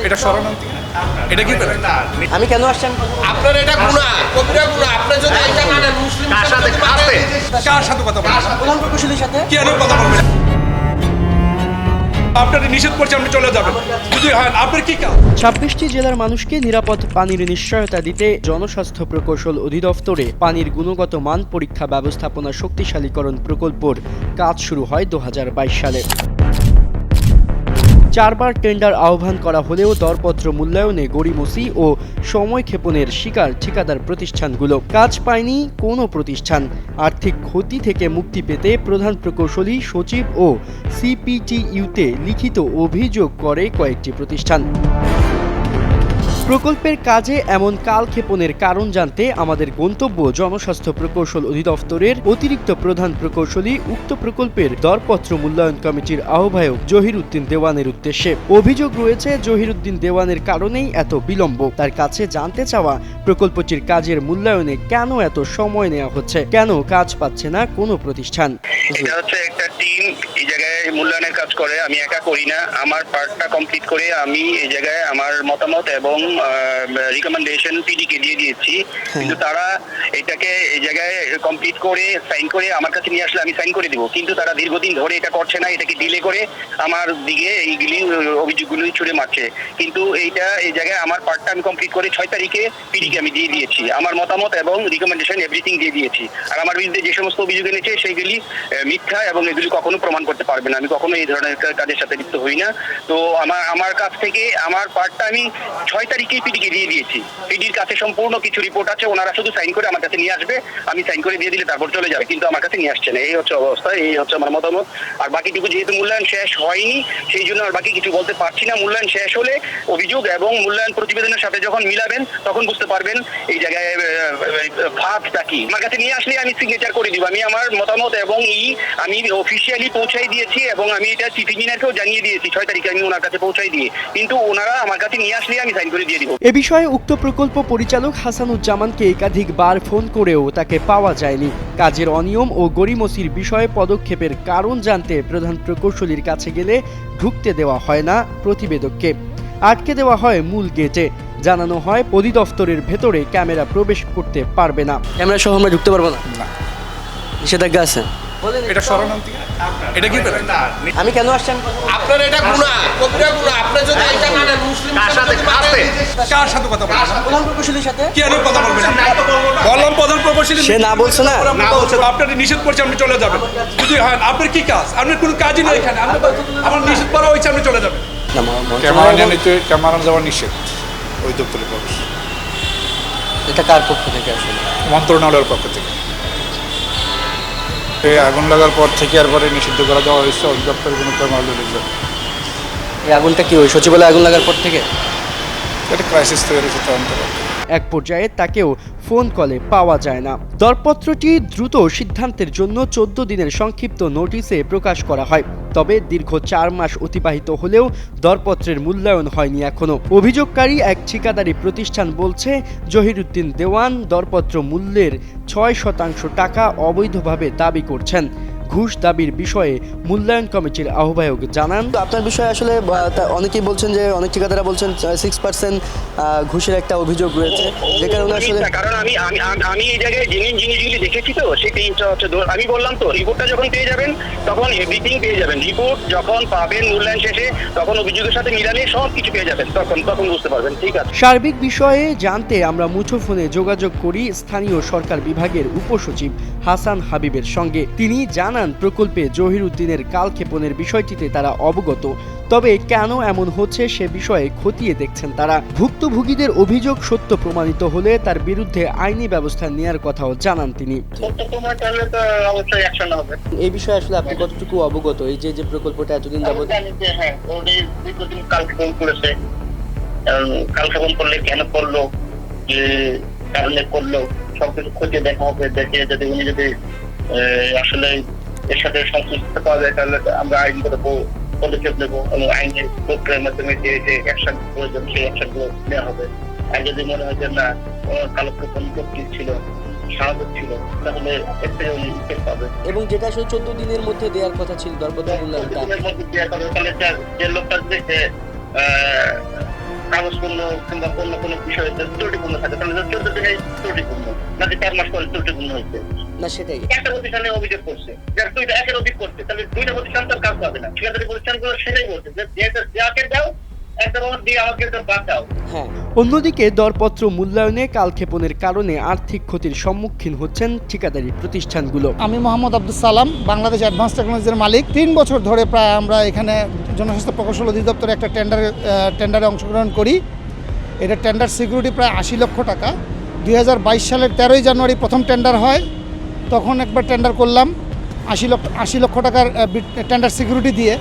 এটা শরণার্থী না, এটা কি করে? আমি কেন আসছেন? আপনার এটা গুনাহ, কবিরা গুনাহ। আপনি যদি এটা মানেন মুসলিম কার সাথে কার সাথে কথা বলবেন? প্রধান প্রকৌশলীর সাথে। কেন কথা বলবেন? আপনারা নিষেধ করছে আপনি চলে যাবেন, যদি হয় আপনার কি কাজ? 26টি জেলার মানুষকে নিরাপদ পানির নিশ্চয়তা দিতে জনস্বাস্থ্য প্রকৌশল অধিদপ্তরে পানির গুণগত মান পরীক্ষা ব্যবস্থাপনা শক্তিশালীকরণ প্রকল্পর কাজ শুরু হয় 2022 সালে। 4বার টেন্ডার আহ্বান করা হলেও দরপত্র মূল্যায়নে গড়িমসি ও সময়ক্ষেপণের শিকার ঠিকাদার প্রতিষ্ঠানগুলো। কাজ পায়নি কোনো প্রতিষ্ঠান। আর্থিক ক্ষতি থেকে মুক্তি পেতে প্রধান প্রকৌশলী, সচিব ও সিপিটিইউতে লিখিত অভিযোগ করে কয়েকটি প্রতিষ্ঠান। প্রকল্পের কাজে এমন কালক্ষেপণের কারণ জানতে আমাদের গন্তব্য জনস্বাস্থ্য প্রকৌশল অধিদপ্তরের অতিরিক্ত প্রধান প্রকৌশলী, উক্ত প্রকল্পের দরপত্র মূল্যায়ন কমিটির আহ্বায়ক জহিরউদ্দিন দেওয়ানের উদ্দেশ্যে। অভিযোগ রয়েছে জহিরউদ্দিন দেওয়ানের কারণেই এত বিলম্ব। তার কাছে জানতে চাওয়া প্রকল্পটির কাজের মূল্যায়নে কেন এত সময় নেওয়া হচ্ছে, কেন কাজ পাচ্ছে না কোনো প্রতিষ্ঠান। এটা হচ্ছে একটা টিম এই জায়গায় মূল্যায়নের কাজ করে, আমি একা করি না। আমার পার্টটা কমপ্লিট করে আমি এই জায়গায় আমার মতামত এবং রিকমেন্ডেশন পিডিকে দিয়ে দিয়েছি, কিন্তু তারা এটাকে এই জায়গায় কমপ্লিট করে সাইন করে আমার কাছে নিয়ে আসলে আমি সাইন করে দিব, কিন্তু তারা দীর্ঘদিন ধরে এটা করছে না, এটাকে ডিলে করে আমার দিকে এইগুলি অভিযোগগুলি ছুড়ে মারছে। কিন্তু এইটা এই জায়গায় আমার পার্টটা আমি কমপ্লিট করে 6 তারিখে পিডিকে আমি দিয়ে দিয়েছি, আমার মতামত এবং রিকমেন্ডেশন এভরিথিং দিয়ে দিয়েছি। আর আমার বিরুদ্ধে যে সমস্ত অভিযোগ এনেছে সেইগুলি মিথ্যা এবং এগুলি কখনো প্রমাণ করতে পারবে না। আমি কখনো এই ধরনের কাজের সাথে লিপ্ত হই না। তো আমার কাছ থেকে আমার পার্টটা আমি 6 তারিখেই পিডিকে দিয়ে দিয়েছি। পিডির কাছে সম্পূর্ণ কিছু রিপোর্ট আছে, ওনারা শুধু সাইন করে আমার কাছে নিয়ে আসবে, আমি সাইন করে দিয়ে দিলে তারপর চলে যাবে, কিন্তু আমার কাছে নিয়ে আসছে না। এই হচ্ছে অবস্থা, এই হচ্ছে আমার মতামত। আর বাকিটুকু যেহেতু মূল্যায়ন শেষ হয়নি, সেই জন্য আর বাকি কিছু বলতে পারছি না। মূল্যায়ন শেষ হলে অভিযোগ এবং মূল্যায়ন প্রতিবেদনের সাথে যখন মিলাবেন তখন বুঝতে পারবেন এই জায়গায় ফাঁদটা কি। আমার কাছে নিয়ে আসলে আমি সিগনেচার করে দিব। আমি আমার মতামত এবং আমি অফিসিয়ালি পৌঁছাই দিয়েছি এবং আমি এটা চিফ ইঞ্জিনিয়ারকেও জানিয়ে দিয়েছি 6 তারিখে আমি ওনার কাছে পৌঁছাই দিয়ে, কিন্তু ওনারা আমার কাছে নিয়ে আসলে আমি সাইন করে দিয়ে দিব। এ বিষয়ে উক্ত প্রকল্প পরিচালক হাসানুজ্জামানকে একাধিকবার ফোন করেও তাকে পাওয়া যায়নি। কাজের অনিয়ম ও গড়িমসির বিষয়ে পদক্ষেপের কারণ জানতে প্রধান প্রকৌশলীর কাছে গেলে ঢুকতে দেওয়া হয় না প্রতিবেদককে, আটকে দেওয়া হয় মূল গেটে। জানানো হয় অধিদপ্তরের ভেতরে ক্যামেরা প্রবেশ করতে পারবে না। ক্যামেরা সহ আমরা ঢুকতে পারবো না, নিষেধাজ্ঞা আছে। এটা শরণার্থী না, এটা কি করে? আমি কেন আসছেন? আপনার এটা গুনাহ, কবিরা গুনাহ। আপনি যদি এটা মানেন মুসলিম কার সাথে কথা বলবেন? প্রধান প্রকৌশলীর সাথে। কেন কথা বলবেন? বললাম প্রধান প্রকৌশলী সে না বলছে না। আপনারা নিষেধ করছে আপনি চলে যাবেন, যদি হয় আপনার কি কাজ? আপনার কোনো কাজই নেই এখানে, আমার নিষেধ করা হয়েছে আপনি চলে যাবেন। ক্যামেরা যাওয়া নিষেধ ওই দপ্তরে প্রবেশ। এটা কার পক্ষ থেকে আসলে? মন্ত্রণালয়ের পক্ষ থেকে। আগুন লাগার পর থেকে এরপরে নিষিদ্ধ করা দেওয়া হয়েছে অধিদপ্তরের কোনো কর্মচারী। এই আগুনটা কি ওই সচিবালয় আগুন লাগার পর থেকে? এটা ক্রাইসিস তৈরি হয়েছে তদন্ত। এক পর্যায়ে তাকেও ফোন কলে পাওয়া যায় না। দরপত্রটি দ্রুত সিদ্ধান্তের জন্য 14 দিনের সংক্ষিপ্ত নোটিশে প্রকাশ করা হয়। তবে দীর্ঘ 4 মাস অতিবাহিত হলেও দরপত্রের মূল্যায়ন হয়নি এখনো। অভিযোগকারী এক ঠিকাদারি প্রতিষ্ঠান বলছে জহিরউদ্দিন দেওয়ান দরপত্র মূল্যের 6% টাকা অবৈধভাবে দাবি করছেন। ঘুষ দাবির বিষয়ে মূল্যায়ন কমিটির আহ্বায়ক জানান, আপনার বিষয়ে আসলে অনেকেই বলছেন যে অনেক ঠিকাদাররা বলছেন 6% ঘুষের একটা অভিযোগ রয়েছে, যে কারণে আসলে কারণ আমি এই জায়গায় জিনিসগুলি দেখেছি, তো সেটাই হচ্ছে আমি বললাম তো রিপোর্টটা যখন পেয়ে যাবেন তখন এভরিথিং পেয়ে যাবেন। রিপোর্ট যখন পাবেন মূল্যায়ন শেষে তখন অভিযোগের সাথে মিলালে সব কিছু পেয়ে যাবেন, তখন বুঝতে পারবেন। ঠিক আছে। সার্বিক বিষয়ে জানতে আমরা মুঠোফোনে যোগাযোগ করি স্থানীয় সরকার বিভাগের উপসচিব হাসান হাবিবের সঙ্গে। তিনি জানান প্রকল্পে জহিরউদ্দিনের কালক্ষেপণের বিষয়টিতে তারা অবগত, তবে কেন এমন হচ্ছে সে বিষয়ে খতিয়ে দেখছেন তারা। ভুক্তভোগীদের অভিযোগ সত্য প্রমাণিত হলে তার বিরুদ্ধে আইনি ব্যবস্থা নেওয়ার কথাও জানান তিনি। এই বিষয়ে আসলে আপনি কতটুকু অবগত? এই যে প্রকল্পটা এতদিন যাবত কালক্ষেপণ করেছে, কালক্ষেপণ করলে কেন করলো, যে কারণে করলো, সবকিছু খতিয়ে দেখা হবে। দেখে যদি উনি যদি আসলে এর সাথে সংশ্লিষ্ট পাওয়া যায় তাহলে আমরা আইনগত পদক্ষেপ নেবো এবং আইনের প্রক্রিয়ার মাধ্যমে যে অ্যাকশন প্রয়োজন সেই অ্যাকশনগুলো নেওয়া হবে। আর যদি মনে হয় যে না কালক্ষেপণ ছিল, স্বাভাবিক ছিল, তাহলে এতে উনি ইফেক্ট পাবে। এবং যেটা আসলে 14 দিনের মধ্যে দেওয়ার কথা ছিল দরপত্র মূল্যায়নটা, যে লোকটা যে কাজকর্ম কিংবা অন্য কোনো বিষয়ে ত্রুটিপূর্ণ থাকে তাহলে 14 দিনে ত্রুটিপূর্ণ নাকি 4 মাস পরে ত্রুটিপূর্ণ হয়েছে। না সেটাই একটা প্রতিষ্ঠানে অভিযোগ করছে, যার দুইটা একের অধিক করছে, তাহলে দুইটা প্রতিষ্ঠান তার কাজ পাবে না। ঠিকাদারি প্রতিষ্ঠানগুলো সেটাই বলছে যে যাকে দাও একটা রকম দিয়ে আমাকে তো বাদ দাও। হ্যাঁ। অন্যদিকে দরপত্র মূল্যায়নে কালক্ষেপণের কারণে আর্থিক ক্ষতির সম্মুখীন হচ্ছেন ঠিকাদারি প্রতিষ্ঠানগুলো। আমি মোহাম্মদ আব্দুল সালাম, বাংলাদেশ অ্যাডভান্স টেকনোলজির মালিক। 3 বছর ধরে প্রায় আমরা এখানে জনস্বাস্থ্য প্রকৌশল অধিদপ্তরে একটা টেন্ডারে অংশগ্রহণ করি। এটা টেন্ডার সিকিউরিটি প্রায় 80 লক্ষ টাকা। 2022 সালের 13ই জানুয়ারি প্রথম টেন্ডার হয়, তখন একবার টেন্ডার করলাম 80 লক্ষ টাকার টেন্ডার সিকিউরিটি দিয়ে।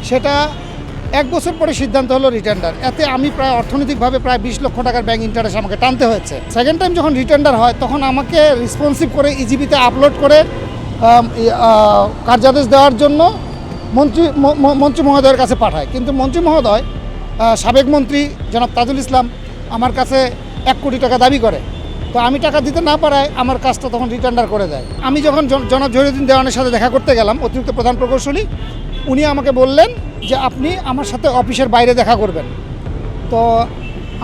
সেটা 1 বছর পরে সিদ্ধান্ত হলো রিটেন্ডার। এতে আমি প্রায় অর্থনৈতিকভাবে প্রায় 20 লক্ষ টাকার ব্যাংক ইন্টারেস্ট আমাকে টানতে হয়েছে। সেকেন্ড টাইম যখন রিটেন্ডার হয় তখন আমাকে রেসপন্সিভ করে ইজিবিতে আপলোড করে কার্যাদেশ দেওয়ার জন্য মন্ত্রী মহোদয়ের কাছে পাঠায়। কিন্তু মন্ত্রী মহোদয়, সাবেক মন্ত্রী জনাব তাজুল ইসলাম আমার কাছে 1 কোটি টাকা দাবি করে। তো আমি টাকা দিতে না পারায় আমার কাজটা তখন রিটেন্ডার করে দেয়। আমি যখন জনাব জহিরুদ্দিন দেওয়ানের সাথে দেখা করতে গেলাম, অতিরিক্ত প্রধান প্রকৌশলী, উনি আমাকে বললেন যে আপনি আমার সাথে অফিসের বাইরে দেখা করবেন। তো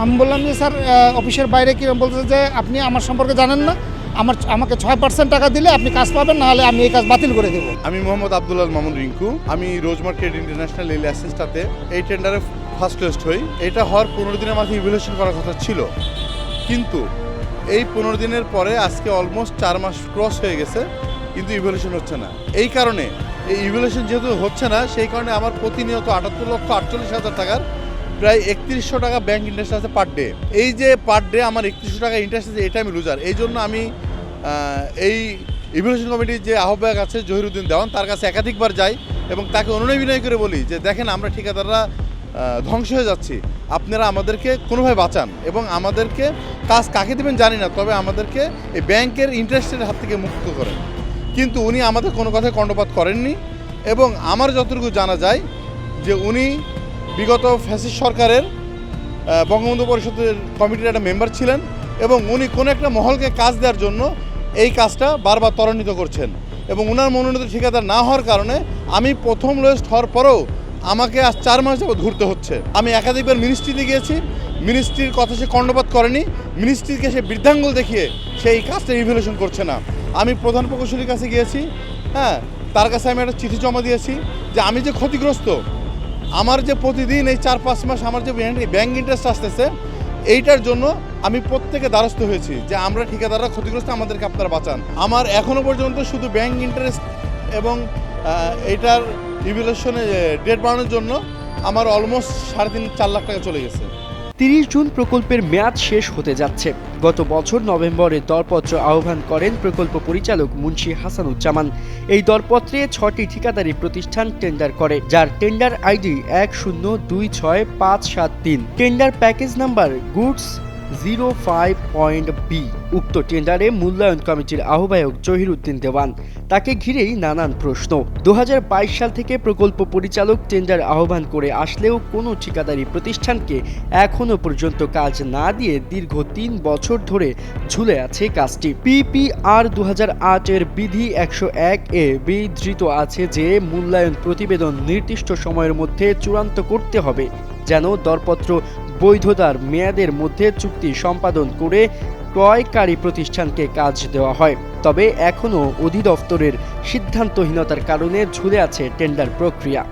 আমি বললাম যে স্যার অফিসের বাইরে কি? বলতে যে আপনি আমার সম্পর্কে জানেন না, আমাকে 6% টাকা দিলে আপনি কাজ পাবেন, নাহলে আমি এই কাজ বাতিল করে দেবো। আমি মোহাম্মদ আব্দুল মামুন রিঙ্কু, আমি রোজ মার্কেট ইন্টারন্যাশনাল এল অ্যাসিস্টাতে এই টেন্ডারে ফার্স্ট লিস্ট হই। এটা হওয়ার 15 দিনের মাথায় ইভ্যালুয়েশন করার কথা ছিল, কিন্তু এই 15 দিনের পরে আজকে অলমোস্ট 4 মাস ক্রস হয়ে গেছে, কিন্তু ইভ্যালুয়েশন হচ্ছে না। এই কারণে এই ইভ্যালুয়েশন যেহেতু হচ্ছে না, সেই কারণে আমার প্রতিনিয়ত 78,48,000 টাকার প্রায় 3100 টাকা ব্যাংক ইন্টারেস্ট আছে পার ডে। এই যে পার ডে আমার 3100 টাকা ইন্টারেস্ট আছে, এটা আমি লুজার। এই জন্য আমি এই ইভ্যালুয়েশন কমিটির যে আহ্বায়ক আছে জহিরুদ্দিন দেওয়ান, তার কাছে একাধিকবার যাই এবং তাকে অনুনয় বিনয় করে বলি যে দেখেন আমরা ঠিকাদাররা ধ্বংস হয়ে যাচ্ছি, আপনারা আমাদেরকে কোনোভাবে বাঁচান এবং আমাদেরকে কাজ কাকে দেবেন জানি না, তবে আমাদেরকে এই ব্যাংকের ইন্টারেস্টের হাত থেকে মুক্ত করেন। কিন্তু উনি আমাদের কোনো কথায় কর্ণপাত করেননি এবং আমার যতটুকু জানা যায় যে উনি বিগত ফ্যাসিস্ট সরকারের বঙ্গবন্ধু পরিষদের কমিটির একটা মেম্বার ছিলেন এবং উনি কোনো একটা মহলকে কাজ দেওয়ার জন্য এই কাজটা বারবার ত্বরান্বিত করছেন এবং ওনার মনোনীত ঠিকাদার না হওয়ার কারণে আমি প্রথম লোয়েস্ট হওয়ার পরেও আমাকে আজ 4 মাস যাবত ঘুরতে হচ্ছে। আমি একাধিকবার মিনিস্ট্রিতে গিয়েছি, মিনিস্ট্রির কথা সে কর্ণপাত করেনি, মিনিস্ট্রিকে সে বৃদ্ধাঙ্গুল দেখিয়ে সেই কাজটা ইভ্যালুয়েশন করছে না। আমি প্রধান প্রকৌশলীর কাছে গিয়েছি, হ্যাঁ, তার কাছে আমি একটা চিঠি জমা দিয়েছি যে আমি যে ক্ষতিগ্রস্ত, আমার যে প্রতিদিন এই 4-5 মাস আমার যে ব্যাংক ইন্টারেস্ট আসতেছে, এইটার জন্য আমি প্রত্যেকে দ্বারস্থ হয়েছি যে আমরা ঠিকাদাররা ক্ষতিগ্রস্ত, আমাদেরকে আপনারা বাঁচান। আমার এখনও পর্যন্ত শুধু ব্যাংক ইন্টারেস্ট এবং এইটার ইভ্যালুয়েশনে ডেট বাড়ানোর জন্য আমার অলমোস্ট 3.5-4 লাখ টাকা চলে গেছে। 30 জুন প্রকল্পের মেয়াদ শেষ হতে যাচ্ছে। গত বছর নভেম্বরে দরপত্র আহ্বান করেন প্রকল্প পরিচালক মুন্সি হাসানুজ্জামান। এই দরপত্রে 6টি ঠিকাদারি প্রতিষ্ঠান টেন্ডার করে, যার tender ID 1026573, tender package number goods 05.B। উক্ত টেন্ডারে মূল্যায়ন কমিটির আহ্বায়ক জহিরুদ্দিন দেওয়ান। তাকে ঘিরেই নানান প্রশ্ন। 2022 সাল থেকে প্রকল্প পরিচালক টেন্ডার আহ্বান করে আসলেও কোনো ঠিকাদারি প্রতিষ্ঠানকে এখনো পর্যন্ত কাজ না দিয়ে দীর্ঘ 3 বছর ধরে ঝুলে আছে কাজটি। PPR 2008 এর বিধি 101 এ বিধৃত আছে যে মূল্যায়ন প্রতিবেদন নির্দিষ্ট সময়ের মধ্যে চূড়ান্ত করতে হবে, যেন দরপত্র বৈধতার মেয়াদের মধ্যে চুক্তি সম্পাদন করে ক্রয়কারী প্রতিষ্ঠানকে কাজ দেওয়া হয়। তবে এখনও অধিদপ্তরের সিদ্ধান্তহীনতার কারণে ঝুলে আছে টেন্ডার প্রক্রিয়া।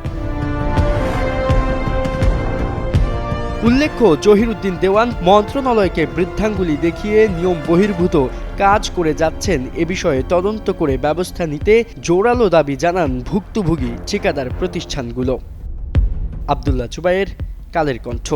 উল্লেখ্য, জহিরুদ্দিন দেওয়ান মন্ত্রণালয়কে বৃদ্ধাঙ্গুলি দেখিয়ে নিয়ম বহির্ভূত কাজ করে যাচ্ছেন। এ বিষয়ে তদন্ত করে ব্যবস্থা নিতে জোরালো দাবি জানান ভুক্তভোগী ঠিকাদার প্রতিষ্ঠানগুলো। আব্দুল্লাহ জুবায়ের, কালের কণ্ঠ।